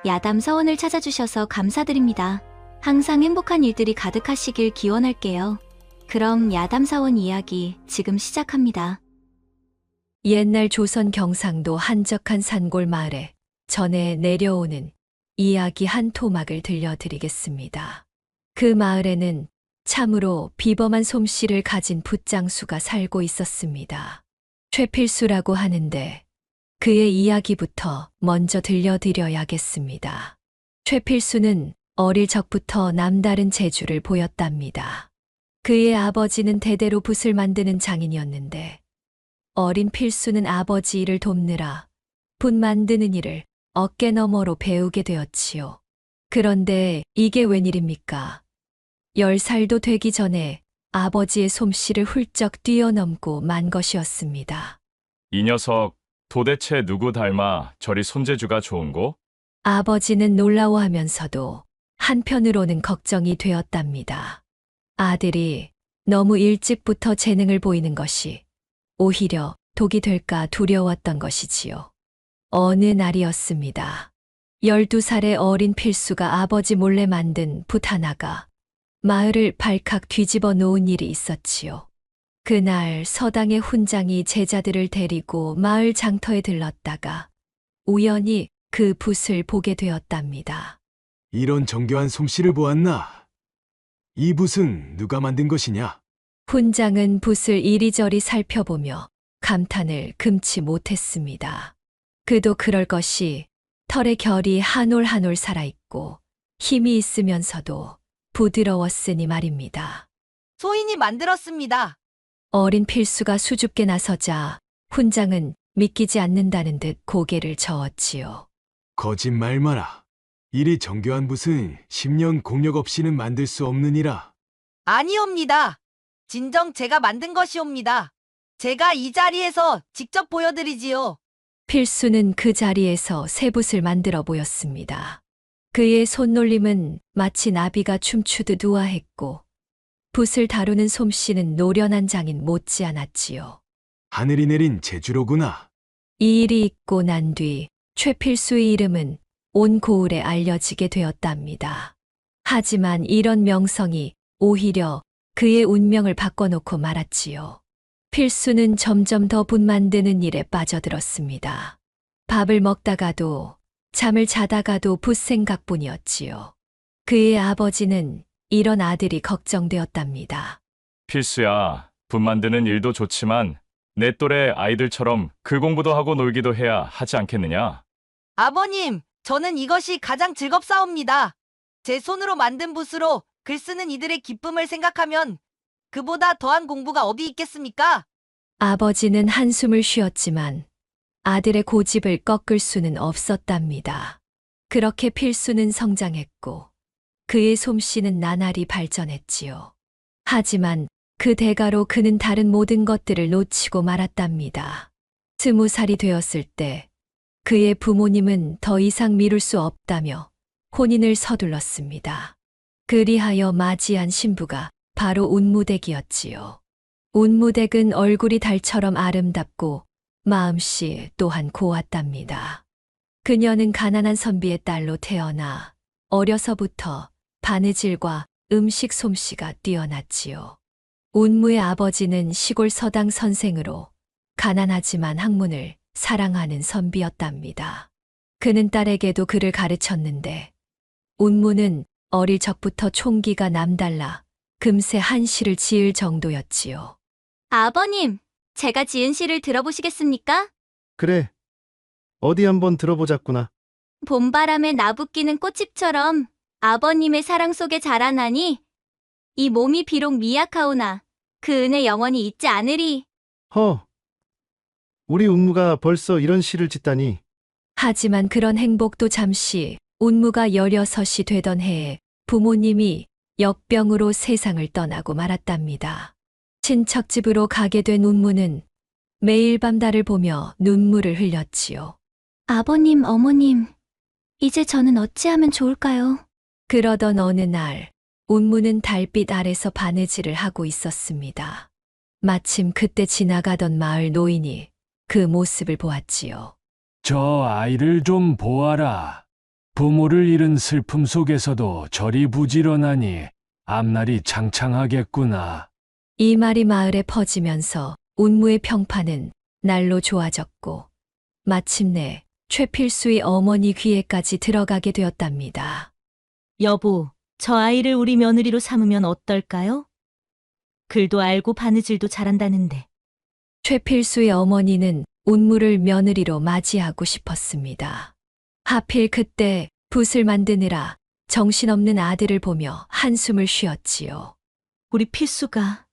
야담 서원을 찾아주셔서 감사드립니다. 항상 행복한 일들이 가득하시길 기원할게요. 그럼 야담 사원 이야기 지금 시작합니다. 옛날 조선 경상도 한적한 산골 마을에 전해 내려오는 이야기 한 토막을 들려드리겠습니다. 그 마을에는 참으로 비범한 솜씨를 가진 붓장수가 살고 있었습니다. 최필수라고 하는데 그의 이야기부터 먼저 들려드려야겠습니다. 최필수는 어릴 적부터 남다른 재주를 보였답니다. 그의 아버지는 대대로 붓을 만드는 장인이었는데 어린 필수는 아버지 일을 돕느라 붓 만드는 일을 어깨너머로 배우게 되었지요. 그런데 이게 웬일입니까? 10살도 되기 전에 아버지의 솜씨를 훌쩍 뛰어넘고 만 것이었습니다. 이 녀석 도대체 누구 닮아 저리 손재주가 좋은고? 아버지는 놀라워하면서도 한편으로는 걱정이 되었답니다. 아들이 너무 일찍부터 재능을 보이는 것이 오히려 독이 될까 두려웠던 것이지요. 어느 날이었습니다. 12살의 어린 필수가 아버지 몰래 만든 붓 하나가 마을을 발칵 뒤집어 놓은 일이 있었지요. 그날 서당의 훈장이 제자들을 데리고 마을 장터에 들렀다가 우연히 그 붓을 보게 되었답니다. 이런 정교한 솜씨를 보았나? 이 붓은 누가 만든 것이냐? 훈장은 붓을 이리저리 살펴보며 감탄을 금치 못했습니다. 그도 그럴 것이 털의 결이 한 올 한 올 살아있고 힘이 있으면서도 부드러웠으니 말입니다. 소인이 만들었습니다. 어린 필수가 수줍게 나서자 훈장은 믿기지 않는다는 듯 고개를 저었지요. 거짓말 마라. 이리 정교한 붓은 10년 공력 없이는 만들 수 없느니라. 아니옵니다. 진정 제가 만든 것이옵니다. 제가 이 자리에서 직접 보여드리지요. 필수는 그 자리에서 새 붓을 만들어 보였습니다. 그의 손놀림은 마치 나비가 춤추듯 우아했고 붓을 다루는 솜씨는 노련한 장인 못지않았지요. 하늘이 내린 재주로구나. 이 일이 있고 난 뒤 최필수의 이름은 온 고을에 알려지게 되었답니다. 하지만 이런 명성이 오히려 그의 운명을 바꿔놓고 말았지요. 필수는 점점 더 붓 만드는 일에 빠져들었습니다. 밥을 먹다가도 잠을 자다가도 붓 생각뿐이었지요. 그의 아버지는 이런 아들이 걱정되었답니다. 필수야, 붓 만드는 일도 좋지만 내 또래 아이들처럼 글 공부도 하고 놀기도 해야 하지 않겠느냐? 아버님, 저는 이것이 가장 즐겁사옵니다. 제 손으로 만든 붓으로 글 쓰는 이들의 기쁨을 생각하면 그보다 더한 공부가 어디 있겠습니까? 아버지는 한숨을 쉬었지만 아들의 고집을 꺾을 수는 없었답니다. 그렇게 필수는 성장했고 그의 솜씨는 나날이 발전했지요. 하지만 그 대가로 그는 다른 모든 것들을 놓치고 말았답니다. 20살이 되었을 때 그의 부모님은 더 이상 미룰 수 없다며 혼인을 서둘렀습니다. 그리하여 맞이한 신부가 바로 운무댁이었지요. 운무댁은 얼굴이 달처럼 아름답고 마음씨 또한 고왔답니다. 그녀는 가난한 선비의 딸로 태어나 어려서부터 바느질과 음식 솜씨가 뛰어났지요. 운무의 아버지는 시골 서당 선생으로 가난하지만 학문을 사랑하는 선비였답니다. 그는 딸에게도 글을 가르쳤는데 운무는 어릴 적부터 총기가 남달라 금세 한 시를 지을 정도였지요. 아버님, 제가 지은 시를 들어보시겠습니까? 그래. 어디 한번 들어보자꾸나. 봄바람에 나부끼는 꽃잎처럼 아버님의 사랑 속에 자라나니 이 몸이 비록 미약하오나 그 은혜 영원히 잊지 않으리. 허. 우리 운무가 벌써 이런 시를 짓다니. 하지만 그런 행복도 잠시 운무가 16이 되던 해에 부모님이 역병으로 세상을 떠나고 말았답니다. 친척집으로 가게 된 운무는 매일 밤 달을 보며 눈물을 흘렸지요. 아버님, 어머님, 이제 저는 어찌하면 좋을까요? 그러던 어느 날 운무는 달빛 아래서 바느질을 하고 있었습니다. 마침 그때 지나가던 마을 노인이 그 모습을 보았지요. 저 아이를 좀 보아라. 부모를 잃은 슬픔 속에서도 절이 부지런하니 앞날이 창창하겠구나. 이 말이 마을에 퍼지면서 운무의 평판은 날로 좋아졌고 마침내 최필수의 어머니 귀에까지 들어가게 되었답니다. 여보, 저 아이를 우리 며느리로 삼으면 어떨까요? 글도 알고 바느질도 잘한다는데. 최필수의 어머니는 운무를 며느리로 맞이하고 싶었습니다. 하필 그때 붓을 만드느라 정신없는 아들을 보며 한숨을 쉬었지요. 우리 필수가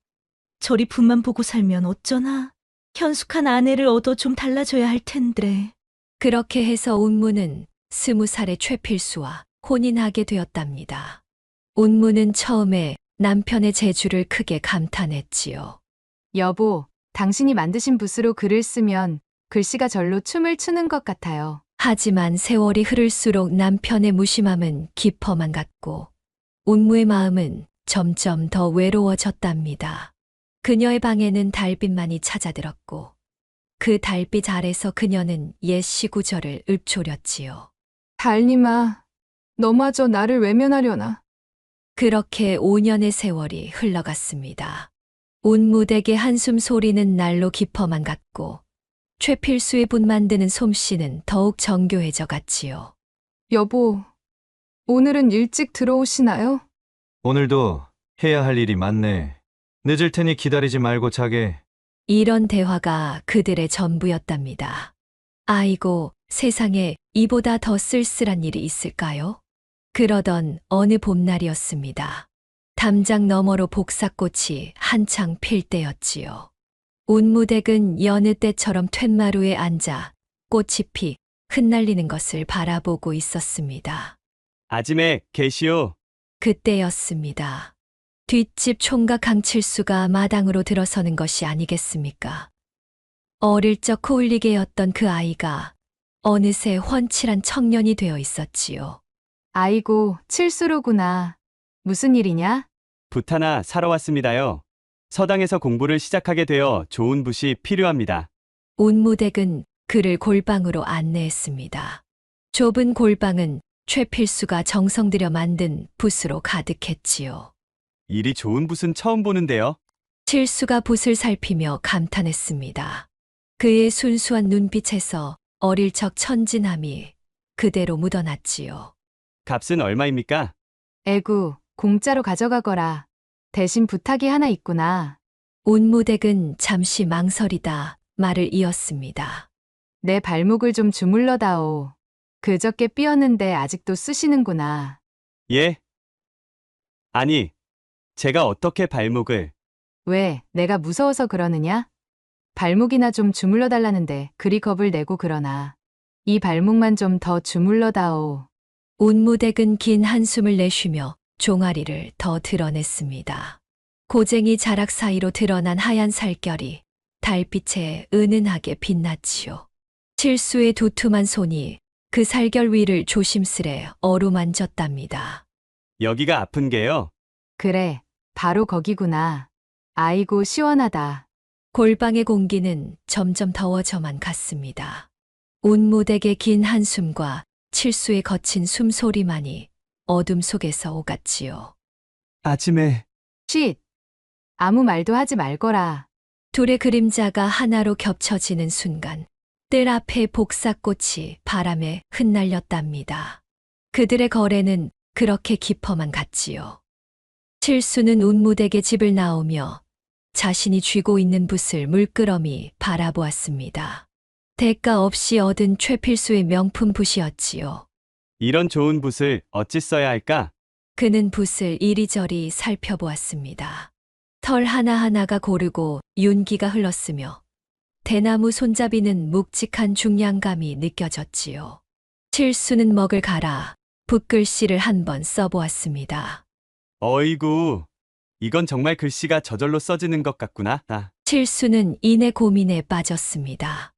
저리 붓만 보고 살면 어쩌나. 현숙한 아내를 얻어 좀 달라져야 할 텐데. 그렇게 해서 운무는 20살의 최필수와 혼인하게 되었답니다. 운무는 처음에 남편의 재주를 크게 감탄했지요. 여보, 당신이 만드신 붓으로 글을 쓰면 글씨가 절로 춤을 추는 것 같아요. 하지만 세월이 흐를수록 남편의 무심함은 깊어만 갔고 운무의 마음은 점점 더 외로워졌답니다. 그녀의 방에는 달빛만이 찾아들었고 그 달빛 아래서 그녀는 옛 시구절을 읊조렸지요. 달님아, 너마저 나를 외면하려나? 그렇게 5년의 세월이 흘러갔습니다. 운무댁의 한숨 소리는 날로 깊어만 갔고 최필수의 붓 만드는 솜씨는 더욱 정교해져 갔지요. 여보, 오늘은 일찍 들어오시나요? 오늘도 해야 할 일이 많네. 늦을 테니 기다리지 말고 자게. 이런 대화가 그들의 전부였답니다. 아이고, 세상에 이보다 더 쓸쓸한 일이 있을까요? 그러던 어느 봄날이었습니다. 담장 너머로 복사꽃이 한창 필 때였지요. 운무댁은 여느 때처럼 툇마루에 앉아 꽃이 피 흩날리는 것을 바라보고 있었습니다. 아침에 계시오. 그때였습니다. 뒷집 총각 강칠수가 마당으로 들어서는 것이 아니겠습니까? 어릴 적 코울리게였던 그 아이가 어느새 훤칠한 청년이 되어 있었지요. 아이고, 칠수로구나. 무슨 일이냐? 붓 하나 사러 왔습니다요. 서당에서 공부를 시작하게 되어 좋은 붓이 필요합니다. 운무댁은 그를 골방으로 안내했습니다. 좁은 골방은 최필수가 정성 들여 만든 붓으로 가득했지요. 이리 좋은 붓은 처음 보는데요. 칠수가 붓을 살피며 감탄했습니다. 그의 순수한 눈빛에서 어릴 적 천진함이 그대로 묻어났지요. 값은 얼마입니까? 에구, 공짜로 가져가거라. 대신 부탁이 하나 있구나. 운무댁은 잠시 망설이다 말을 이었습니다. 내 발목을 좀 주물러다오. 그저께 삐었는데 아직도 쓰시는구나. 예? 아니, 제가 어떻게 발목을... 왜, 내가 무서워서 그러느냐? 발목이나 좀 주물러달라는데 그리 겁을 내고 그러나. 이 발목만 좀 더 주물러다오. 운무댁은 긴 한숨을 내쉬며 종아리를 더 드러냈습니다. 고쟁이 자락 사이로 드러난 하얀 살결이 달빛에 은은하게 빛났지요. 칠수의 두툼한 손이 그 살결 위를 조심스레 어루만졌답니다. 여기가 아픈 게요. 그래, 바로 거기구나. 아이고, 시원하다. 골방의 공기는 점점 더워져만 갔습니다. 운무댁의 긴 한숨과 칠수의 거친 숨소리만이 어둠 속에서 오갔지요. 아침에... 쉿! 아무 말도 하지 말거라. 둘의 그림자가 하나로 겹쳐지는 순간 뜰 앞에 복사꽃이 바람에 흩날렸답니다. 그들의 거래는 그렇게 깊어만 갔지요. 칠수는 운무댁의 집을 나오며 자신이 쥐고 있는 붓을 물끄러미 바라보았습니다. 대가 없이 얻은 최필수의 명품 붓이었지요. 이런 좋은 붓을 어찌 써야 할까? 그는 붓을 이리저리 살펴보았습니다. 털 하나하나가 고르고 윤기가 흘렀으며 대나무 손잡이는 묵직한 중량감이 느껴졌지요. 칠수는 먹을 갈아 붓글씨를 한번 써보았습니다. 어이구, 이건 정말 글씨가 저절로 써지는 것 같구나. 칠수는 이내 고민에 빠졌습니다.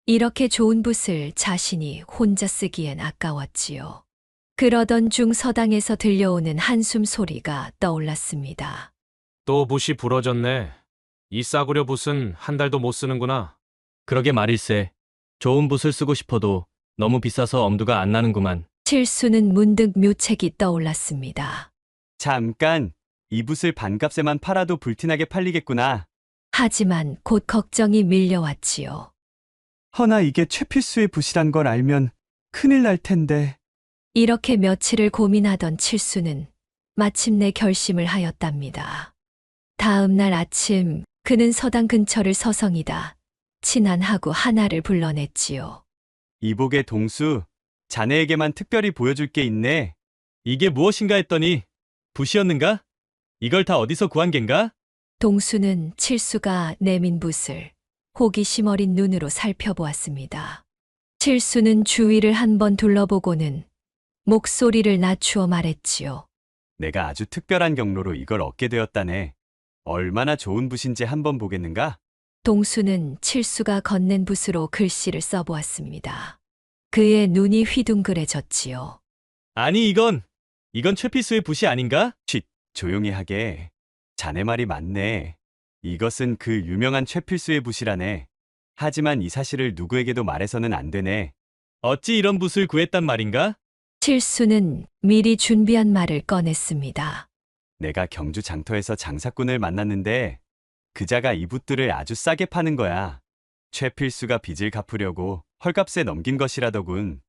이렇게 좋은 붓을 자신이 혼자 쓰기엔 아까웠지요. 그러던 중 서당에서 들려오는 한숨 소리가 떠올랐습니다. 또 붓이 부러졌네. 이 싸구려 붓은 한 달도 못 쓰는구나. 그러게 말일세. 좋은 붓을 쓰고 싶어도 너무 비싸서 엄두가 안 나는구만. 칠수는 문득 묘책이 떠올랐습니다. 잠깐, 이 붓을 반값에만 팔아도 불티나게 팔리겠구나. 하지만 곧 걱정이 밀려왔지요. 허나 이게 최필수의 붓이란 걸 알면 큰일 날 텐데. 이렇게 며칠을 고민하던 칠수는 마침내 결심을 하였답니다. 다음 날 아침 그는 서당 근처를 서성이다 친한 하구 하나를 불러냈지요. 이복의 동수, 자네에게만 특별히 보여줄 게 있네. 이게 무엇인가 했더니 붓이었는가? 이걸 다 어디서 구한 겐가? 동수는 칠수가 내민 붓을 호기심 어린 눈으로 살펴보았습니다. 칠수는 주위를 한번 둘러보고는 목소리를 낮추어 말했지요. 내가 아주 특별한 경로로 이걸 얻게 되었다네. 얼마나 좋은 붓인지 한번 보겠는가? 동수는 칠수가 건넨 붓으로 글씨를 써보았습니다. 그의 눈이 휘둥그레졌지요. 아니 이건 최필수의 붓이 아닌가? 쉿, 조용히 하게. 자네 말이 맞네. 이것은 그 유명한 최필수의 붓이라네. 하지만 이 사실을 누구에게도 말해서는 안 되네. 어찌 이런 붓을 구했단 말인가? 칠수는 미리 준비한 말을 꺼냈습니다. 내가 경주 장터에서 장사꾼을 만났는데 그자가 이 붓들을 아주 싸게 파는 거야. 최필수가 빚을 갚으려고 헐값에 넘긴 것이라더군.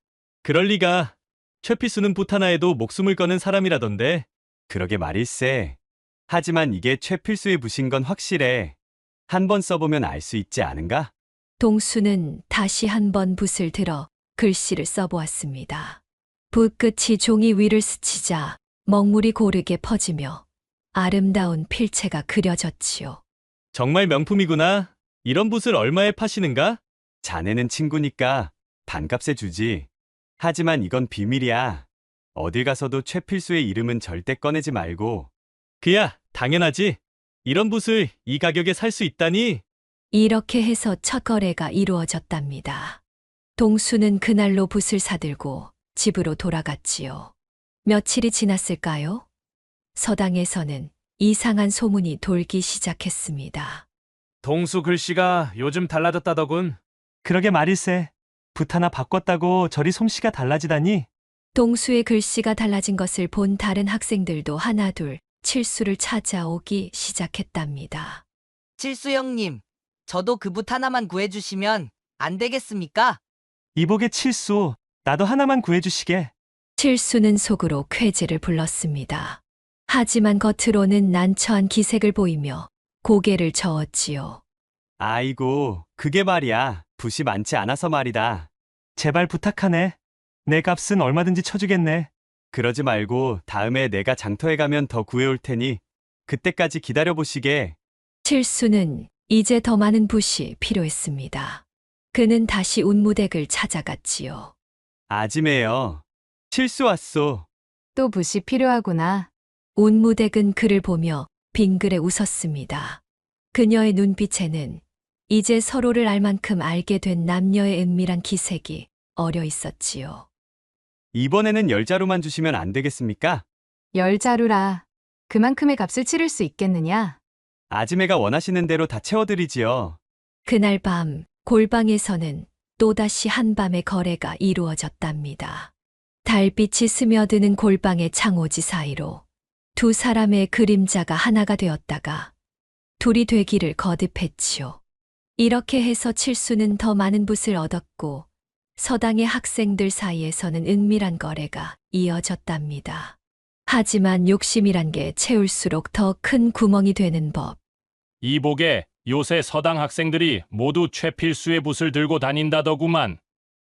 그럴 리가. 최필수는 붓 하나에도 목숨을 거는 사람이라던데. 그러게 말일세. 하지만 이게 최필수의 붓인 건 확실해. 한번 써보면 알 수 있지 않은가? 동수는 다시 한번 붓을 들어 글씨를 써보았습니다. 붓끝이 종이 위를 스치자 먹물이 고르게 퍼지며 아름다운 필체가 그려졌지요. 정말 명품이구나. 이런 붓을 얼마에 파시는가? 자네는 친구니까 반값에 주지. 하지만 이건 비밀이야. 어딜 가서도 최필수의 이름은 절대 꺼내지 말고. 그야, 당연하지. 이런 붓을 이 가격에 살 수 있다니. 이렇게 해서 첫 거래가 이루어졌답니다. 동수는 그날로 붓을 사들고 집으로 돌아갔지요. 며칠이 지났을까요? 서당에서는 이상한 소문이 돌기 시작했습니다. 동수 글씨가 요즘 달라졌다더군. 그러게 말일세. 붓 하나 바꿨다고 저리 솜씨가 달라지다니. 동수의 글씨가 달라진 것을 본 다른 학생들도 하나둘 칠수를 찾아오기 시작했답니다. 칠수 형님, 저도 그 붓 하나만 구해주시면 안 되겠습니까? 이복의 칠수, 나도 하나만 구해주시게. 칠수는 속으로 쾌재를 불렀습니다. 하지만 겉으로는 난처한 기색을 보이며 고개를 저었지요. 아이고, 그게 말이야. 붓이 많지 않아서 말이다. 제발 부탁하네. 내 값은 얼마든지 쳐주겠네. 그러지 말고 다음에 내가 장터에 가면 더 구해올 테니 그때까지 기다려보시게. 칠수는 이제 더 많은 붓이 필요했습니다. 그는 다시 운무댁을 찾아갔지요. 아지매요. 칠수 왔소. 또 붓이 필요하구나. 운무댁은 그를 보며 빙그레 웃었습니다. 그녀의 눈빛에는 이제 서로를 알 만큼 알게 된 남녀의 은밀한 기색이 어려 있었지요. 이번에는 10자루만 주시면 안 되겠습니까? 10자루라. 그만큼의 값을 치를 수 있겠느냐? 아지매가 원하시는 대로 다 채워드리지요. 그날 밤 골방에서는 또다시 한밤의 거래가 이루어졌답니다. 달빛이 스며드는 골방의 창호지 사이로 두 사람의 그림자가 하나가 되었다가 둘이 되기를 거듭했지요. 이렇게 해서 칠수는 더 많은 붓을 얻었고 서당의 학생들 사이에서는 은밀한 거래가 이어졌답니다. 하지만 욕심이란 게 채울수록 더 큰 구멍이 되는 법. 이복에 요새 서당 학생들이 모두 최필수의 붓을 들고 다닌다더구만.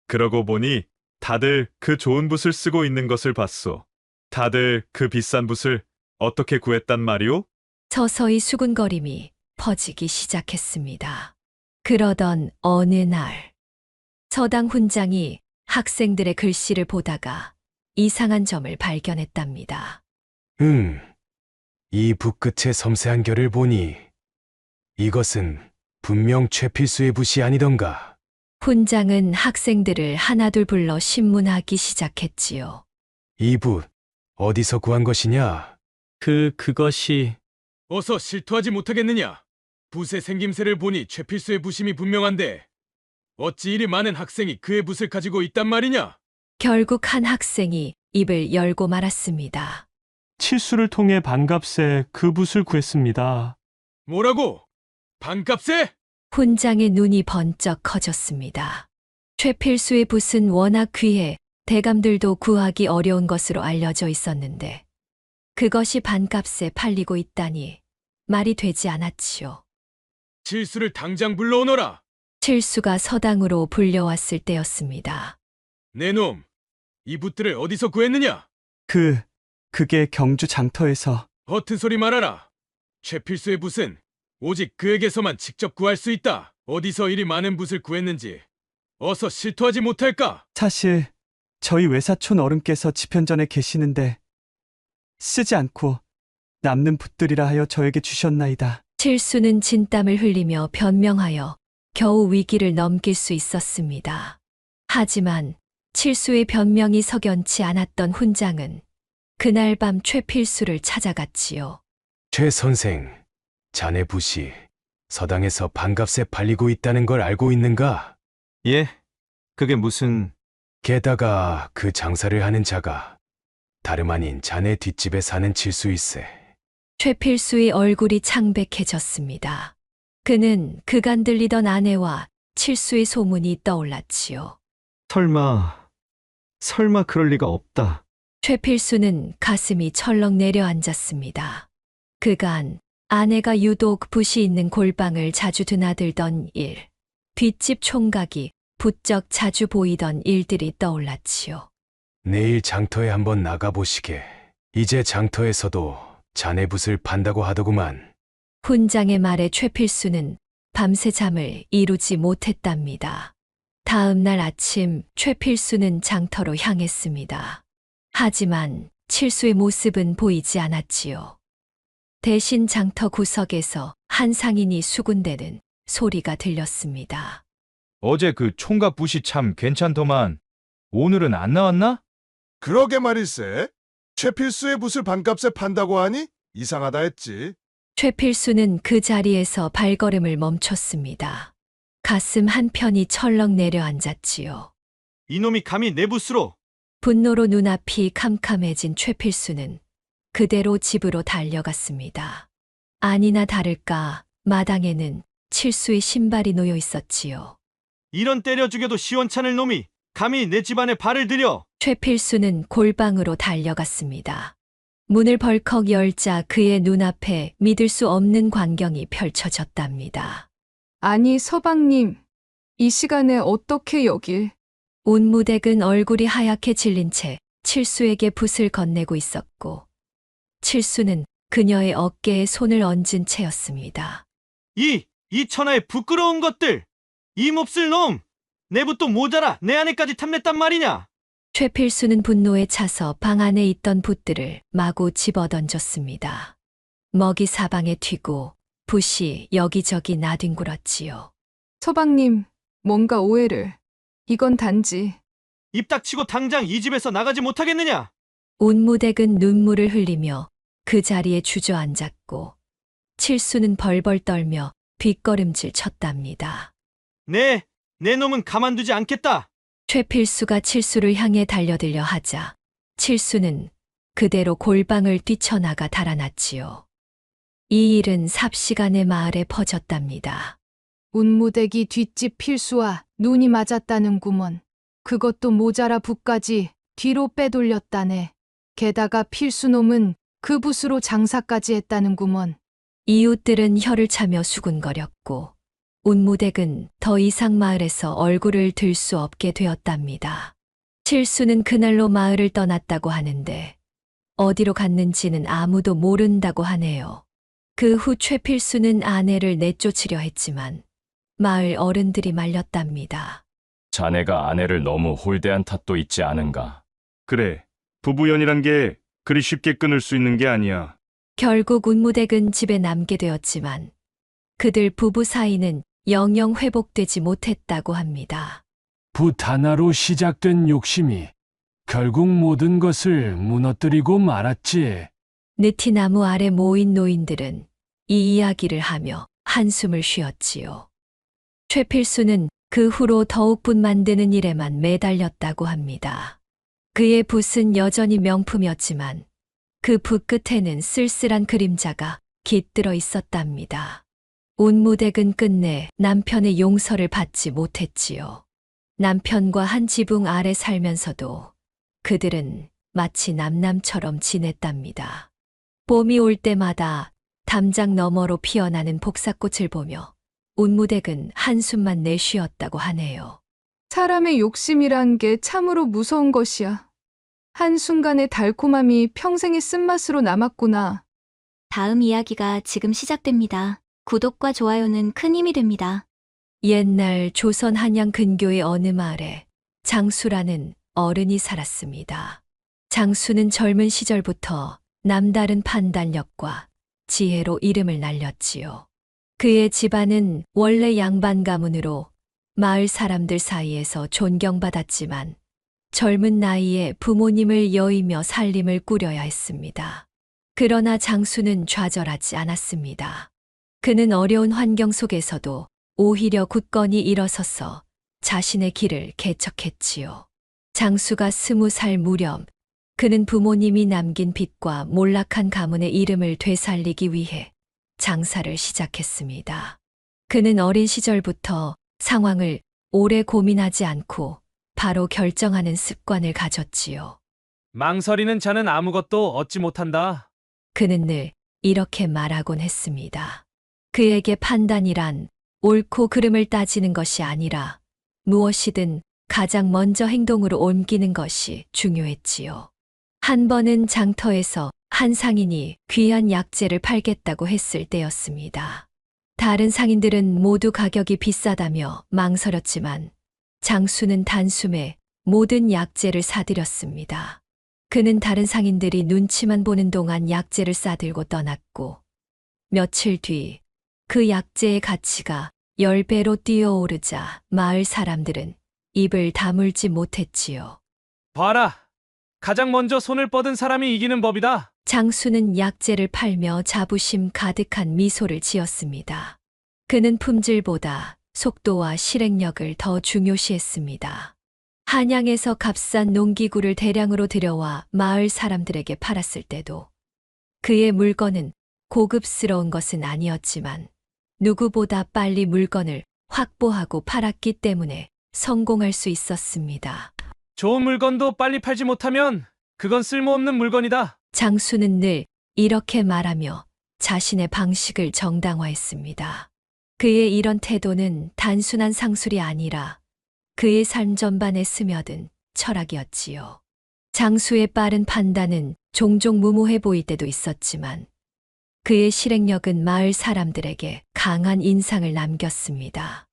그러고 보니 다들 그 좋은 붓을 쓰고 있는 것을 봤소. 다들 그 비싼 붓을 어떻게 구했단 말이오? 서서히 수군거림이 퍼지기 시작했습니다. 그러던 어느 날 서당 훈장이 학생들의 글씨를 보다가 이상한 점을 발견했답니다. 이 붓끝의 섬세한 결을 보니 이것은 분명 최필수의 붓이 아니던가. 훈장은 학생들을 하나둘 불러 신문하기 시작했지요. 이 붓 어디서 구한 것이냐? 그것이. 어서 실토하지 못하겠느냐? 붓의 생김새를 보니 최필수의 붓임이 분명한데 어찌 이리 많은 학생이 그의 붓을 가지고 있단 말이냐? 결국 한 학생이 입을 열고 말았습니다. 칠수를 통해 반값에 그 붓을 구했습니다. 뭐라고? 반값에? 훈장의 눈이 번쩍 커졌습니다. 최필수의 붓은 워낙 귀해 대감들도 구하기 어려운 것으로 알려져 있었는데 그것이 반값에 팔리고 있다니 말이 되지 않았지요. 칠수를 당장 불러오너라. 칠수가 서당으로 불려왔을 때였습니다. 내 놈, 이 붓들을 어디서 구했느냐? 그게 경주 장터에서. 허튼 소리 말아라. 최필수의 붓은 오직 그에게서만 직접 구할 수 있다. 어디서 이리 많은 붓을 구했는지 어서 실토하지 못할까? 사실 저희 외사촌 어른께서 집현전에 계시는데 쓰지 않고 남는 붓들이라 하여 저에게 주셨나이다. 칠수는 진땀을 흘리며 변명하여 겨우 위기를 넘길 수 있었습니다. 하지만 칠수의 변명이 석연치 않았던 훈장은 그날 밤 최필수를 찾아갔지요. 최 선생, 자네 붓이 서당에서 반값에 팔리고 있다는 걸 알고 있는가? 예? 그게 무슨... 게다가 그 장사를 하는 자가 다름 아닌 자네 뒷집에 사는 칠수일세. 최필수의 얼굴이 창백해졌습니다. 그는 그간 들리던 아내와 칠수의 소문이 떠올랐지요. 설마 그럴 리가 없다. 최필수는 가슴이 철렁 내려앉았습니다. 그간 아내가 유독 붓이 있는 골방을 자주 드나들던 일, 뒷집 총각이 부쩍 자주 보이던 일들이 떠올랐지요. 내일 장터에 한번 나가보시게. 이제 장터에서도 자네 붓을 판다고 하더구만. 훈장의 말에 최필수는 밤새 잠을 이루지 못했답니다. 다음 날 아침 최필수는 장터로 향했습니다. 하지만 칠수의 모습은 보이지 않았지요. 대신 장터 구석에서 한 상인이 수군대는 소리가 들렸습니다. 어제 그 총각 붓이 참 괜찮더만. 오늘은 안 나왔나? 그러게 말일세. 최필수의 붓을 반값에 판다고 하니 이상하다 했지. 최필수는 그 자리에서 발걸음을 멈췄습니다. 가슴 한편이 철렁 내려앉았지요. 이놈이 감히 내 붓으로... 분노로 눈앞이 캄캄해진 최필수는 그대로 집으로 달려갔습니다. 아니나 다를까 마당에는 칠수의 신발이 놓여 있었지요. 이런 때려 죽여도 시원찮을 놈이 감히 내 집안에 발을 들여... 최필수는 골방으로 달려갔습니다. 문을 벌컥 열자 그의 눈앞에 믿을 수 없는 광경이 펼쳐졌답니다. 아니, 서방님. 이 시간에 어떻게 여길? 운무댁은 얼굴이 하얗게 질린 채 칠수에게 붓을 건네고 있었고 칠수는 그녀의 어깨에 손을 얹은 채였습니다. 이 천하의 부끄러운 것들! 이 몹쓸 놈! 내 붓도 모자라 내 안에까지 탐냈단 말이냐? 최필수는 분노에 차서 방 안에 있던 붓들을 마구 집어던졌습니다. 먹이 사방에 튀고 붓이 여기저기 나뒹굴었지요. 서방님, 뭔가 오해를. 이건 단지... 입 닥치고 당장 이 집에서 나가지 못하겠느냐? 운무댁은 눈물을 흘리며 그 자리에 주저앉았고 칠수는 벌벌 떨며 뒷걸음질 쳤답니다. 내 놈은 가만두지 않겠다. 최필수가 칠수를 향해 달려들려 하자 칠수는 그대로 골방을 뛰쳐나가 달아났지요. 이 일은 삽시간에 마을에 퍼졌답니다. 운무대기 뒷집 필수와 눈이 맞았다는구먼. 그것도 모자라 붓까지 뒤로 빼돌렸다네. 게다가 필수놈은 그 붓으로 장사까지 했다는구먼. 이웃들은 혀를 차며 수군거렸고 운무댁은 더 이상 마을에서 얼굴을 들 수 없게 되었답니다. 칠수는 그날로 마을을 떠났다고 하는데 어디로 갔는지는 아무도 모른다고 하네요. 그 후 최필수는 아내를 내쫓으려 했지만 마을 어른들이 말렸답니다. 자네가 아내를 너무 홀대한 탓도 있지 않은가? 그래, 부부연이란 게 그리 쉽게 끊을 수 있는 게 아니야. 결국 운무댁은 집에 남게 되었지만 그들 부부 사이는 영영 회복되지 못했다고 합니다. 붓 하나로 시작된 욕심이 결국 모든 것을 무너뜨리고 말았지. 느티나무 아래 모인 노인들은 이 이야기를 하며 한숨을 쉬었지요. 최필수는 그 후로 더욱 붓 만드는 일에만 매달렸다고 합니다. 그의 붓은 여전히 명품이었지만 그 붓 끝에는 쓸쓸한 그림자가 깃들어 있었답니다. 운무댁은 끝내 남편의 용서를 받지 못했지요. 남편과 한 지붕 아래 살면서도 그들은 마치 남남처럼 지냈답니다. 봄이 올 때마다 담장 너머로 피어나는 복사꽃을 보며 운무댁은 한숨만 내쉬었다고 하네요. 사람의 욕심이란 게 참으로 무서운 것이야. 한순간의 달콤함이 평생의 쓴맛으로 남았구나. 다음 이야기가 지금 시작됩니다. 구독과 좋아요는 큰 힘이 됩니다. 옛날 조선 한양 근교의 어느 마을에 장수라는 어른이 살았습니다. 장수는 젊은 시절부터 남다른 판단력과 지혜로 이름을 날렸지요. 그의 집안은 원래 양반 가문으로 마을 사람들 사이에서 존경받았지만 젊은 나이에 부모님을 여의며 살림을 꾸려야 했습니다. 그러나 장수는 좌절하지 않았습니다. 그는 어려운 환경 속에서도 오히려 굳건히 일어서서 자신의 길을 개척했지요. 장수가 20살 무렵 그는 부모님이 남긴 빚과 몰락한 가문의 이름을 되살리기 위해 장사를 시작했습니다. 그는 어린 시절부터 상황을 오래 고민하지 않고 바로 결정하는 습관을 가졌지요. 망설이는 자는 아무것도 얻지 못한다. 그는 늘 이렇게 말하곤 했습니다. 그에게 판단이란 옳고 그름을 따지는 것이 아니라 무엇이든 가장 먼저 행동으로 옮기는 것이 중요했지요. 한 번은 장터에서 한 상인이 귀한 약재를 팔겠다고 했을 때였습니다. 다른 상인들은 모두 가격이 비싸다며 망설였지만 장수는 단숨에 모든 약재를 사들였습니다. 그는 다른 상인들이 눈치만 보는 동안 약재를 싸들고 떠났고 며칠 뒤 그 약재의 가치가 10배로 뛰어오르자 마을 사람들은 입을 다물지 못했지요. 봐라. 가장 먼저 손을 뻗은 사람이 이기는 법이다. 장수는 약재를 팔며 자부심 가득한 미소를 지었습니다. 그는 품질보다 속도와 실행력을 더 중요시했습니다. 한양에서 값싼 농기구를 대량으로 들여와 마을 사람들에게 팔았을 때도 그의 물건은 고급스러운 것은 아니었지만 누구보다 빨리 물건을 확보하고 팔았기 때문에 성공할 수 있었습니다. 좋은 물건도 빨리 팔지 못하면 그건 쓸모없는 물건이다. 장수는 늘 이렇게 말하며 자신의 방식을 정당화했습니다. 그의 이런 태도는 단순한 상술이 아니라 그의 삶 전반에 스며든 철학이었지요. 장수의 빠른 판단은 종종 무모해 보일 때도 있었지만 그의 실행력은 마을 사람들에게 강한 인상을 남겼습니다.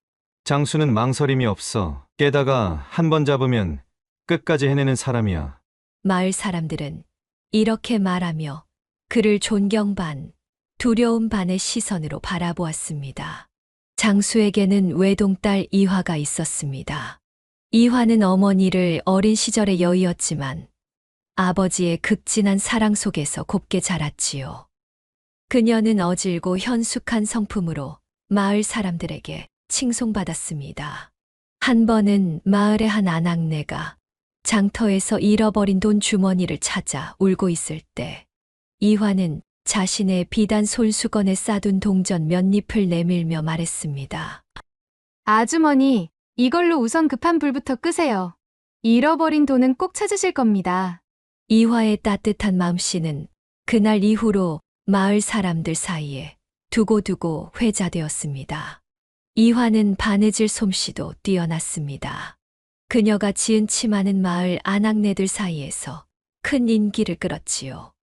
장수는 망설임이 없어. 게다가 한 번 잡으면 끝까지 해내는 사람이야. 마을 사람들은 이렇게 말하며 그를 존경 반, 두려움 반의 시선으로 바라보았습니다. 장수에게는 외동딸 이화가 있었습니다. 이화는 어머니를 어린 시절의 여의었지만 아버지의 극진한 사랑 속에서 곱게 자랐지요. 그녀는 어질고 현숙한 성품으로 마을 사람들에게 칭송받았습니다. 한 번은 마을의 한 아낙네가 장터에서 잃어버린 돈 주머니를 찾아 울고 있을 때 이화는 자신의 비단 손수건에 싸둔 동전 몇 잎을 내밀며 말했습니다. 아주머니, 이걸로 우선 급한 불부터 끄세요. 잃어버린 돈은 꼭 찾으실 겁니다. 이화의 따뜻한 마음씨는 그날 이후로 마을 사람들 사이에 두고두고 회자되었습니다. 이화는 바느질 솜씨도 뛰어났습니다. 그녀가 지은 치마는 마을 아낙네들 사이에서 큰 인기를 끌었지요.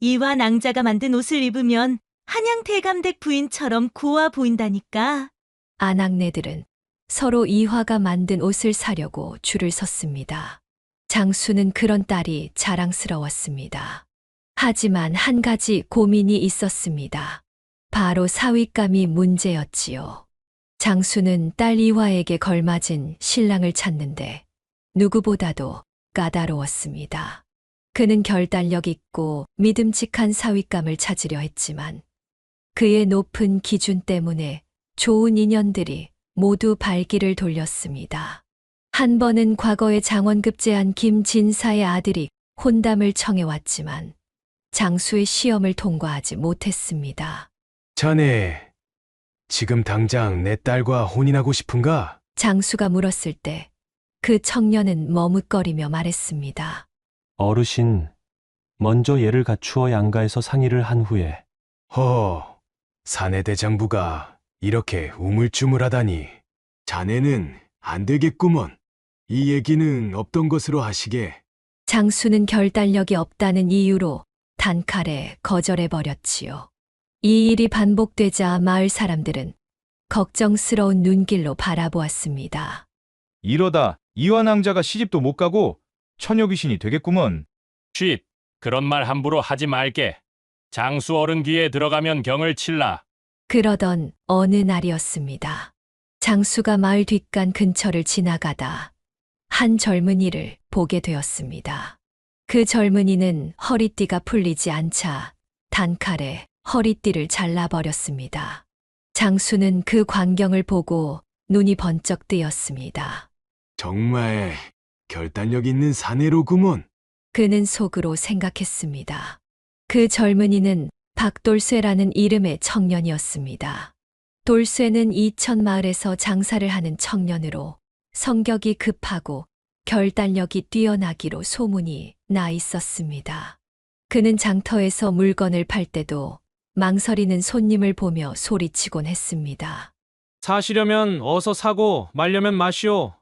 이화 낭자가 만든 옷을 입으면 한양 대감댁 부인처럼 고와 보인다니까. 아낙네들은 서로 이화가 만든 옷을 사려고 줄을 섰습니다. 장수는 그런 딸이 자랑스러웠습니다. 하지만 한 가지 고민이 있었습니다. 바로 사윗감이 문제였지요. 장수는 딸 이화에게 걸맞은 신랑을 찾는데 누구보다도 까다로웠습니다. 그는 결단력 있고 믿음직한 사윗감을 찾으려 했지만 그의 높은 기준 때문에 좋은 인연들이 모두 발길을 돌렸습니다. 한 번은 과거에 장원급제한 김진사의 아들이 혼담을 청해왔지만 장수의 시험을 통과하지 못했습니다. 자네, 지금 당장 내 딸과 혼인하고 싶은가? 장수가 물었을 때 그 청년은 머뭇거리며 말했습니다. 어르신, 먼저 예를 갖추어 양가에서 상의를 한 후에. 사내 대장부가 이렇게 우물쭈물하다니. 자네는 안 되겠구먼. 이 얘기는 없던 것으로 하시게. 장수는 결단력이 없다는 이유로 단칼에 거절해버렸지요. 이 일이 반복되자 마을 사람들은 걱정스러운 눈길로 바라보았습니다. 이러다 이완왕자가 시집도 못 가고 처녀 귀신이 되겠구먼. 쉿, 그런 말 함부로 하지 말게. 장수 어른 귀에 들어가면 경을 칠라. 그러던 어느 날이었습니다. 장수가 마을 뒷간 근처를 지나가다 한 젊은이를 보게 되었습니다. 그 젊은이는 허리띠가 풀리지 않자 단칼에 허리띠를 잘라버렸습니다. 장수는 그 광경을 보고 눈이 번쩍 뜨였습니다. 정말 결단력 있는 사내로구먼. 그는 속으로 생각했습니다. 그 젊은이는 박돌쇠라는 이름의 청년이었습니다. 돌쇠는 이천 마을에서 장사를 하는 청년으로 성격이 급하고 결단력이 뛰어나기로 소문이 나 있었습니다. 그는 장터에서 물건을 팔 때도 망설이는 손님을 보며 소리치곤 했습니다. 사시려면 어서 사고 말려면 마시오.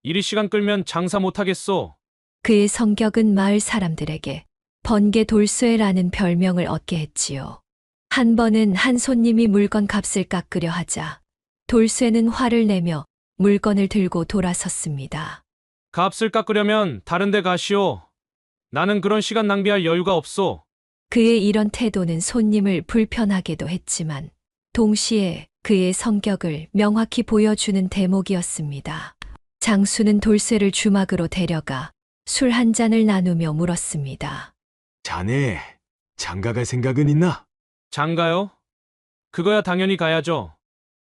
이리 시간 끌면 장사 못하겠소. 그의 성격은 마을 사람들에게 번개 돌쇠라는 별명을 얻게 했지요. 한 번은 한 손님이 물건 값을 깎으려 하자 돌쇠는 화를 내며 물건을 들고 돌아섰습니다. 값을 깎으려면 다른 데 가시오. 나는 그런 시간 낭비할 여유가 없소. 그의 이런 태도는 손님을 불편하게도 했지만 동시에 그의 성격을 명확히 보여주는 대목이었습니다. 장수는 돌쇠를 주막으로 데려가 술 한 잔을 나누며 물었습니다. 자네, 장가갈 생각은 있나? 장가요? 그거야 당연히 가야죠.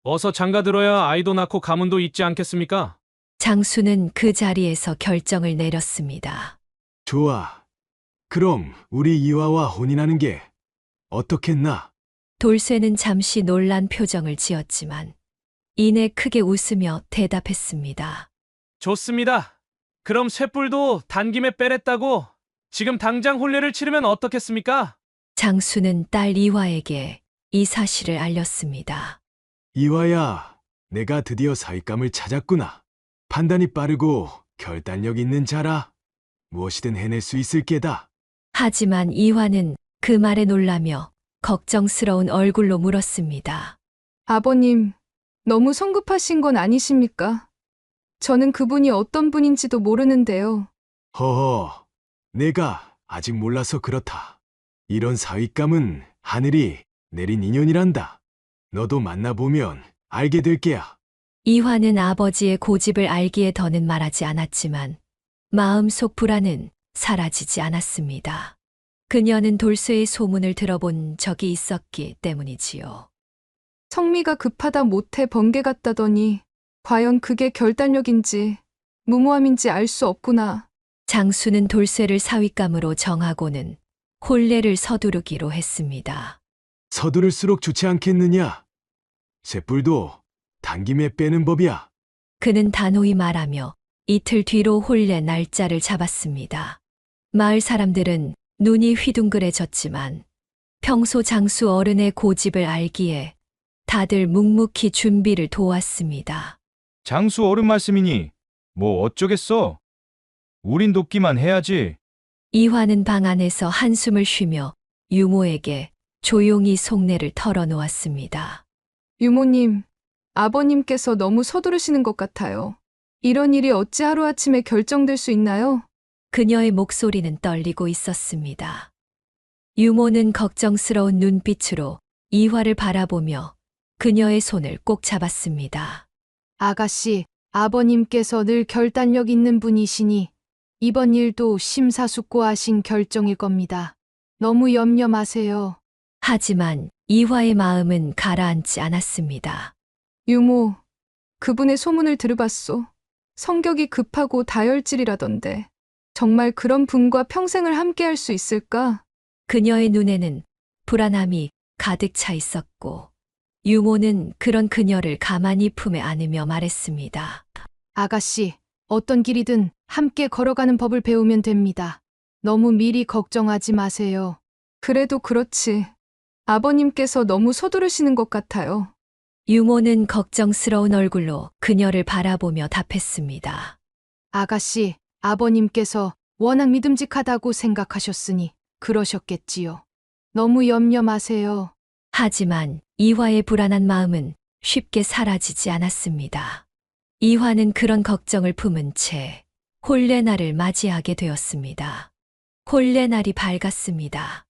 어서 장가 들어야 아이도 낳고 가문도 있지 않겠습니까? 장수는 그 자리에서 결정을 내렸습니다. 좋아. 그럼 우리 이화와 혼인하는 게 어떻겠나? 돌쇠는 잠시 놀란 표정을 지었지만 이내 크게 웃으며 대답했습니다. 좋습니다. 그럼 쇳불도 단김에 빼냈다고 지금 당장 혼례를 치르면 어떻겠습니까? 장수는 딸 이화에게 이 사실을 알렸습니다. 이화야, 내가 드디어 사윗감을 찾았구나. 판단이 빠르고 결단력 있는 자라. 무엇이든 해낼 수 있을 게다. 하지만 이화는 그 말에 놀라며 걱정스러운 얼굴로 물었습니다. 아버님, 너무 성급하신 건 아니십니까? 저는 그분이 어떤 분인지도 모르는데요. 허허, 내가 아직 몰라서 그렇다. 이런 사윗감은 하늘이 내린 인연이란다. 너도 만나보면 알게 될 게야. 이화는 아버지의 고집을 알기에 더는 말하지 않았지만 마음속 불안은 사라지지 않았습니다. 그녀는 돌쇠의 소문을 들어본 적이 있었기 때문이지요. 성미가 급하다 못해 번개 같다더니 과연 그게 결단력인지 무모함인지 알 수 없구나. 장수는 돌쇠를 사윗감으로 정하고는 혼례를 서두르기로 했습니다. 서두를수록 좋지 않겠느냐? 쇳불도 단김에 빼는 법이야. 그는 단호히 말하며 이틀 뒤로 혼례 날짜를 잡았습니다. 마을 사람들은 눈이 휘둥그레졌지만 평소 장수 어른의 고집을 알기에 다들 묵묵히 준비를 도왔습니다. 장수 어른 말씀이니 뭐 어쩌겠어? 우린 돕기만 해야지. 이화는 방 안에서 한숨을 쉬며 유모에게 조용히 속내를 털어놓았습니다. 유모님, 아버님께서 너무 서두르시는 것 같아요. 이런 일이 어찌 하루아침에 결정될 수 있나요? 그녀의 목소리는 떨리고 있었습니다. 유모는 걱정스러운 눈빛으로 이화를 바라보며 그녀의 손을 꼭 잡았습니다. 아가씨, 아버님께서 늘 결단력 있는 분이시니 이번 일도 심사숙고하신 결정일 겁니다. 너무 염려 마세요. 하지만 이화의 마음은 가라앉지 않았습니다. 유모, 그분의 소문을 들어봤소. 성격이 급하고 다혈질이라던데. 정말 그런 분과 평생을 함께할 수 있을까? 그녀의 눈에는 불안함이 가득 차 있었고 유모는 그런 그녀를 가만히 품에 안으며 말했습니다. 아가씨, 어떤 길이든 함께 걸어가는 법을 배우면 됩니다. 너무 미리 걱정하지 마세요. 그래도 그렇지. 아버님께서 너무 서두르시는 것 같아요. 유모는 걱정스러운 얼굴로 그녀를 바라보며 답했습니다. 아가씨, 아버님께서 워낙 믿음직하다고 생각하셨으니 그러셨겠지요. 너무 염려 마세요. 하지만 이화의 불안한 마음은 쉽게 사라지지 않았습니다. 이화는 그런 걱정을 품은 채 혼례날을 맞이하게 되었습니다. 혼례날이 밝았습니다.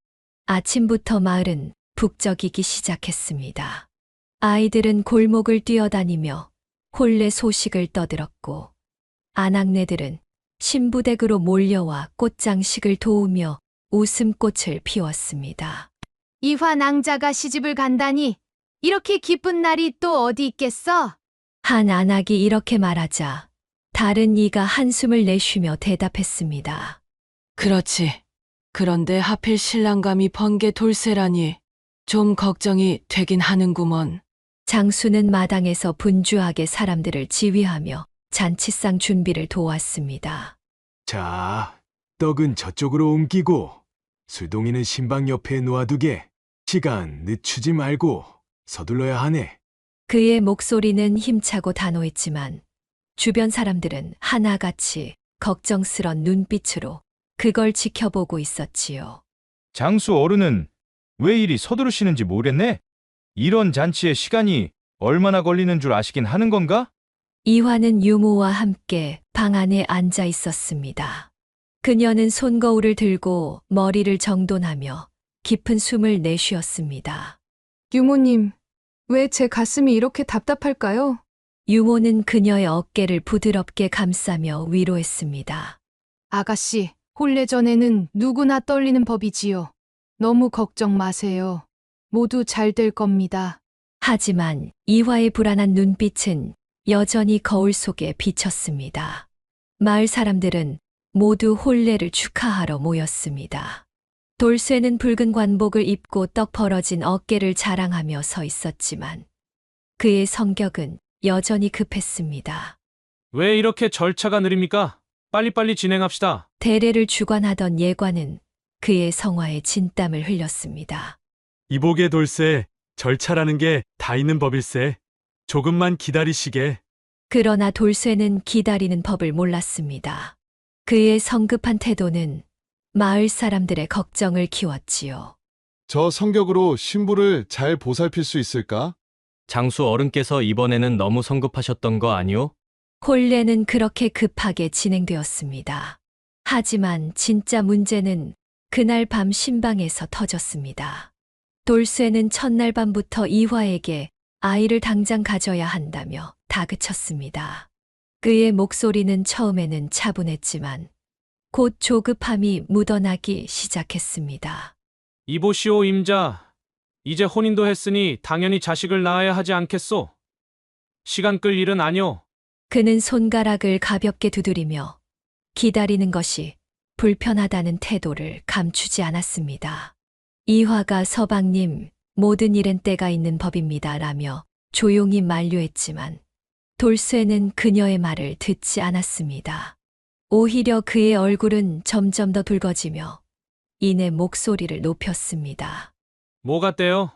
아침부터 마을은 북적이기 시작했습니다. 아이들은 골목을 뛰어다니며 혼례 소식을 떠들었고 아낙네들은 신부댁으로 몰려와 꽃장식을 도우며 웃음꽃을 피웠습니다. 이화 낭자가 시집을 간다니 이렇게 기쁜 날이 또 어디 있겠어? 한 아낙이 이렇게 말하자 다른 이가 한숨을 내쉬며 대답했습니다. 그렇지. 그런데 하필 신랑감이 번개 돌쇠라니 좀 걱정이 되긴 하는구먼. 장수는 마당에서 분주하게 사람들을 지휘하며 잔치상 준비를 도왔습니다. 자, 떡은 저쪽으로 옮기고 술동이는 신방 옆에 놓아두게. 시간 늦추지 말고 서둘러야 하네. 그의 목소리는 힘차고 단호했지만 주변 사람들은 하나같이 걱정스런 눈빛으로 그걸 지켜보고 있었지요. 장수 어른은 왜 이리 서두르시는지 모르겠네? 이런 잔치에 시간이 얼마나 걸리는 줄 아시긴 하는 건가? 이화는 유모와 함께 방 안에 앉아 있었습니다. 그녀는 손거울을 들고 머리를 정돈하며 깊은 숨을 내쉬었습니다. 유모님, 왜 제 가슴이 이렇게 답답할까요? 유모는 그녀의 어깨를 부드럽게 감싸며 위로했습니다. 아가씨, 혼례 전에는 누구나 떨리는 법이지요. 너무 걱정 마세요. 모두 잘 될 겁니다. 하지만 이화의 불안한 눈빛은 여전히 거울 속에 비쳤습니다. 마을 사람들은 모두 혼례를 축하하러 모였습니다. 돌쇠는 붉은 관복을 입고 떡 벌어진 어깨를 자랑하며 서 있었지만 그의 성격은 여전히 급했습니다. 왜 이렇게 절차가 느립니까? 빨리빨리 진행합시다. 대례를 주관하던 예관은 그의 성화에 진땀을 흘렸습니다. 이복의 돌쇠, 절차라는 게 다 있는 법일세. 조금만 기다리시게. 그러나 돌쇠는 기다리는 법을 몰랐습니다. 그의 성급한 태도는 마을 사람들의 걱정을 키웠지요. 저 성격으로 신부를 잘 보살필 수 있을까? 장수 어른께서 이번에는 너무 성급하셨던 거 아니오? 혼례는 그렇게 급하게 진행되었습니다. 하지만 진짜 문제는 그날 밤 신방에서 터졌습니다. 돌쇠는 첫날 밤부터 이화에게 아이를 당장 가져야 한다며 다그쳤습니다. 그의 목소리는 처음에는 차분했지만 곧 조급함이 묻어나기 시작했습니다. 이보시오 임자. 이제 혼인도 했으니 당연히 자식을 낳아야 하지 않겠소? 시간 끌 일은 아니오. 그는 손가락을 가볍게 두드리며 기다리는 것이 불편하다는 태도를 감추지 않았습니다. 이화가 서방님, 모든 일엔 때가 있는 법입니다. 라며 조용히 만류했지만 돌쇠는 그녀의 말을 듣지 않았습니다. 오히려 그의 얼굴은 점점 더 붉어지며 이내 목소리를 높였습니다. 뭐가 떼요?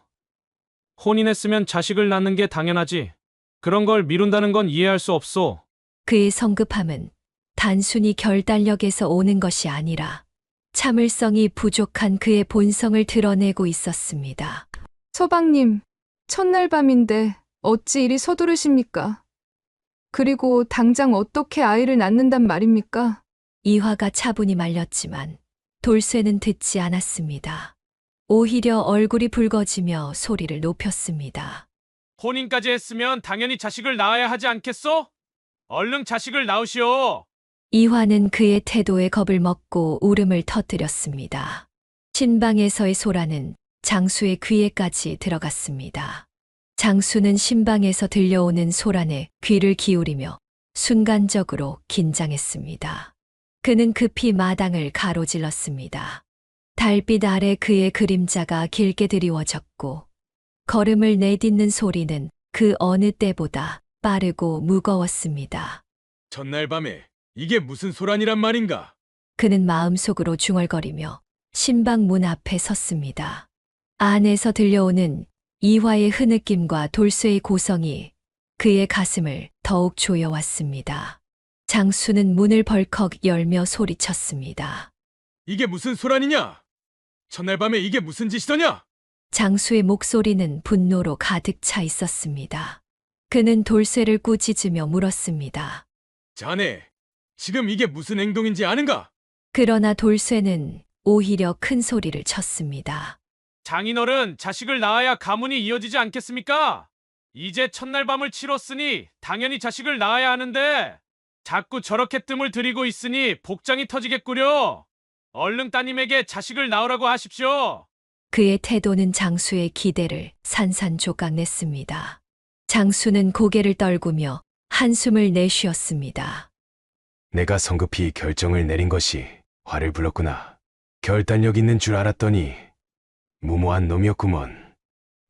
혼인했으면 자식을 낳는 게 당연하지. 그런 걸 미룬다는 건 이해할 수 없소. 그의 성급함은 단순히 결단력에서 오는 것이 아니라 참을성이 부족한 그의 본성을 드러내고 있었습니다. 서방님, 첫날 밤인데 어찌 이리 서두르십니까? 그리고 당장 어떻게 아이를 낳는단 말입니까? 이화가 차분히 말렸지만 돌쇠는 듣지 않았습니다. 오히려 얼굴이 붉어지며 소리를 높였습니다. 혼인까지 했으면 당연히 자식을 낳아야 하지 않겠소? 얼른 자식을 낳으시오. 이화는 그의 태도에 겁을 먹고 울음을 터뜨렸습니다. 신방에서의 소란은 장수의 귀에까지 들어갔습니다. 장수는 신방에서 들려오는 소란에 귀를 기울이며 순간적으로 긴장했습니다. 그는 급히 마당을 가로질렀습니다. 달빛 아래 그의 그림자가 길게 드리워졌고 걸음을 내딛는 소리는 그 어느 때보다 빠르고 무거웠습니다. 전날 밤에 이게 무슨 소란이란 말인가? 그는 마음속으로 중얼거리며 신방 문 앞에 섰습니다. 안에서 들려오는 이화의 흐느낌과 돌쇠의 고성이 그의 가슴을 더욱 조여왔습니다. 장수는 문을 벌컥 열며 소리쳤습니다. 이게 무슨 소란이냐? 전날 밤에 이게 무슨 짓이더냐? 장수의 목소리는 분노로 가득 차 있었습니다. 그는 돌쇠를 꾸짖으며 물었습니다. 자네, 지금 이게 무슨 행동인지 아는가? 그러나 돌쇠는 오히려 큰 소리를 쳤습니다. 장인어른, 자식을 낳아야 가문이 이어지지 않겠습니까? 이제 첫날 밤을 치렀으니 당연히 자식을 낳아야 하는데 자꾸 저렇게 뜸을 들이고 있으니 복장이 터지겠구려. 얼른 따님에게 자식을 낳으라고 하십시오. 그의 태도는 장수의 기대를 산산조각냈습니다. 장수는 고개를 떨구며 한숨을 내쉬었습니다. 내가 성급히 결정을 내린 것이 화를 불렀구나. 결단력 있는 줄 알았더니 무모한 놈이었구먼.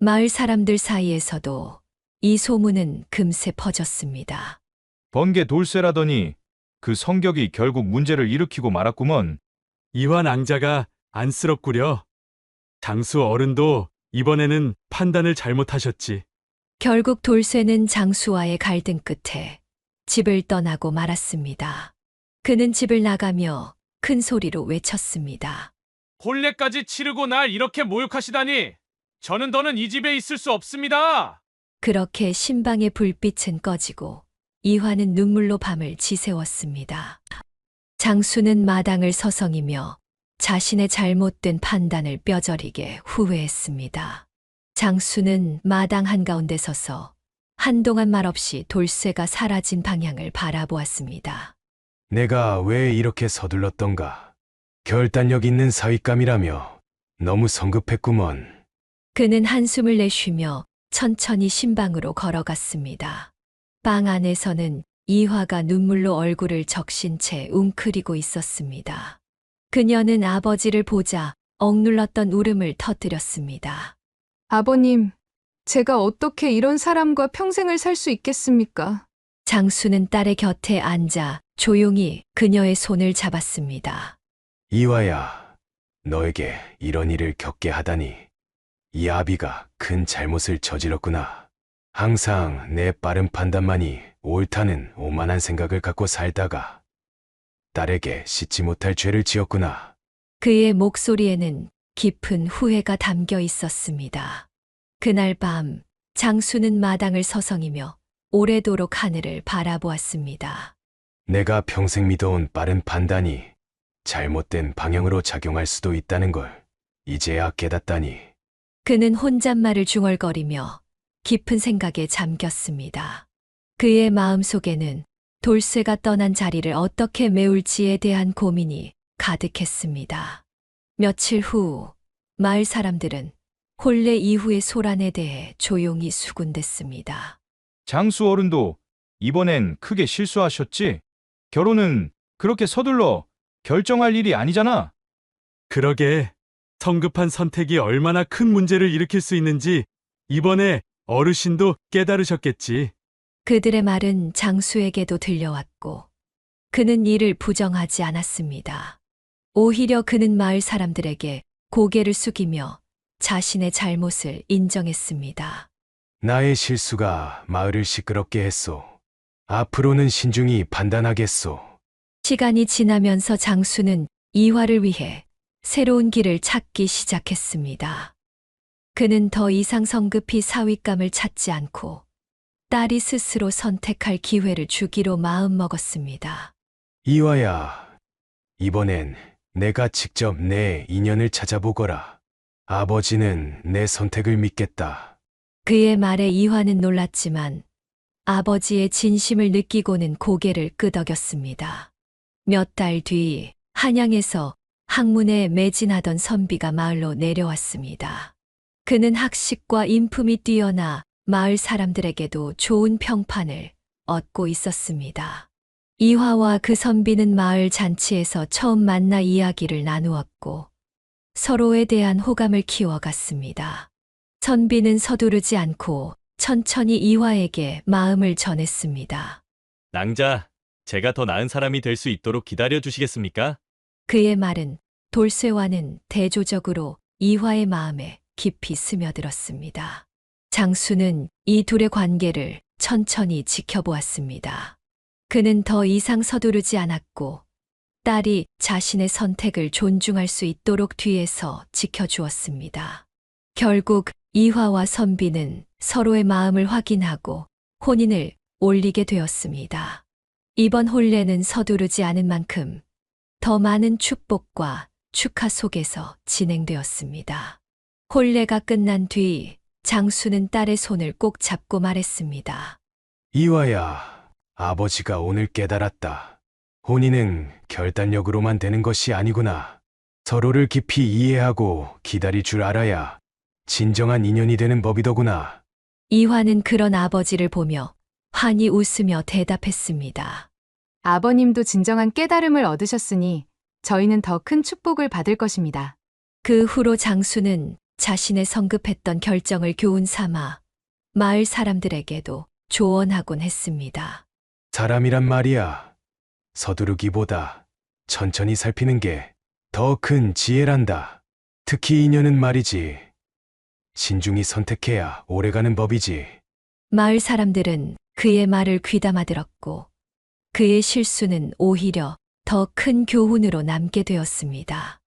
마을 사람들 사이에서도 이 소문은 금세 퍼졌습니다. 번개 돌쇠라더니 그 성격이 결국 문제를 일으키고 말았구먼. 이화 낭자가 안쓰럽구려. 장수 어른도 이번에는 판단을 잘못하셨지. 결국 돌쇠는 장수와의 갈등 끝에 집을 떠나고 말았습니다. 그는 집을 나가며 큰 소리로 외쳤습니다. 혼례까지 치르고 날 이렇게 모욕하시다니 저는 더는 이 집에 있을 수 없습니다. 그렇게 신방의 불빛은 꺼지고 이화는 눈물로 밤을 지새웠습니다. 장수는 마당을 서성이며 자신의 잘못된 판단을 뼈저리게 후회했습니다. 장수는 마당 한가운데 서서 한동안 말없이 돌쇠가 사라진 방향을 바라보았습니다. 내가 왜 이렇게 서둘렀던가. 결단력 있는 사윗감이라며 너무 성급했구먼. 그는 한숨을 내쉬며 천천히 신방으로 걸어갔습니다. 방 안에서는 이화가 눈물로 얼굴을 적신 채 웅크리고 있었습니다. 그녀는 아버지를 보자 억눌렀던 울음을 터뜨렸습니다. 아버님, 제가 어떻게 이런 사람과 평생을 살 수 있겠습니까? 장수는 딸의 곁에 앉아 조용히 그녀의 손을 잡았습니다. 이화야, 너에게 이런 일을 겪게 하다니. 이 아비가 큰 잘못을 저질렀구나. 항상 내 빠른 판단만이 옳다는 오만한 생각을 갖고 살다가 딸에게 씻지 못할 죄를 지었구나. 그의 목소리에는 깊은 후회가 담겨 있었습니다. 그날 밤 장수는 마당을 서성이며 오래도록 하늘을 바라보았습니다. 내가 평생 믿어온 빠른 판단이 잘못된 방향으로 작용할 수도 있다는 걸 이제야 깨닫다니. 그는 혼잣말을 중얼거리며 깊은 생각에 잠겼습니다. 그의 마음속에는 돌쇠가 떠난 자리를 어떻게 메울지에 대한 고민이 가득했습니다. 며칠 후 마을 사람들은 혼례 이후의 소란에 대해 조용히 수군댔습니다. 장수 어른도 이번엔 크게 실수하셨지? 결혼은 그렇게 서둘러 결정할 일이 아니잖아. 그러게, 성급한 선택이 얼마나 큰 문제를 일으킬 수 있는지 이번에 어르신도 깨달으셨겠지. 그들의 말은 장수에게도 들려왔고 그는 이를 부정하지 않았습니다. 오히려 그는 마을 사람들에게 고개를 숙이며 자신의 잘못을 인정했습니다. 나의 실수가 마을을 시끄럽게 했소. 앞으로는 신중히 판단하겠소. 시간이 지나면서 장수는 이화를 위해 새로운 길을 찾기 시작했습니다. 그는 더 이상 성급히 사윗감을 찾지 않고 딸이 스스로 선택할 기회를 주기로 마음먹었습니다. 이화야, 이번엔 내가 직접 내 인연을 찾아보거라. 아버지는 내 선택을 믿겠다. 그의 말에 이화는 놀랐지만 아버지의 진심을 느끼고는 고개를 끄덕였습니다. 몇 달 뒤 한양에서 학문에 매진하던 선비가 마을로 내려왔습니다. 그는 학식과 인품이 뛰어나 마을 사람들에게도 좋은 평판을 얻고 있었습니다. 이화와 그 선비는 마을 잔치에서 처음 만나 이야기를 나누었고 서로에 대한 호감을 키워갔습니다. 선비는 서두르지 않고 천천히 이화에게 마음을 전했습니다. 낭자, 제가 더 나은 사람이 될 수 있도록 기다려 주시겠습니까? 그의 말은 돌쇠와는 대조적으로 이화의 마음에 깊이 스며들었습니다. 장수는 이 둘의 관계를 천천히 지켜보았습니다. 그는 더 이상 서두르지 않았고 딸이 자신의 선택을 존중할 수 있도록 뒤에서 지켜주었습니다. 결국 이화와 선비는 서로의 마음을 확인하고 혼인을 올리게 되었습니다. 이번 혼례는 서두르지 않은 만큼 더 많은 축복과 축하 속에서 진행되었습니다. 혼례가 끝난 뒤 장수는 딸의 손을 꼭 잡고 말했습니다. 이화야, 아버지가 오늘 깨달았다. 혼인은 결단력으로만 되는 것이 아니구나. 서로를 깊이 이해하고 기다릴 줄 알아야 진정한 인연이 되는 법이더구나. 이화는 그런 아버지를 보며 환히 웃으며 대답했습니다. 아버님도 진정한 깨달음을 얻으셨으니 저희는 더 큰 축복을 받을 것입니다. 그 후로 장수는 자신의 성급했던 결정을 교훈 삼아 마을 사람들에게도 조언하곤 했습니다. 사람이란 말이야. 서두르기보다 천천히 살피는 게 더 큰 지혜란다. 특히 인연은 말이지. 신중히 선택해야 오래가는 법이지. 마을 사람들은 그의 말을 귀담아 들었고 그의 실수는 오히려 더 큰 교훈으로 남게 되었습니다.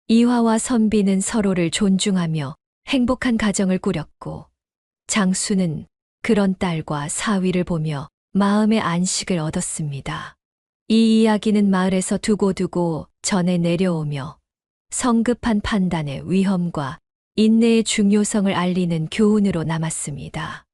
이화와 선비는 서로를 존중하며 행복한 가정을 꾸렸고 장수는 그런 딸과 사위를 보며 마음의 안식을 얻었습니다. 이 이야기는 마을에서 두고두고 전해 내려오며 성급한 판단의 위험과 인내의 중요성을 알리는 교훈으로 남았습니다.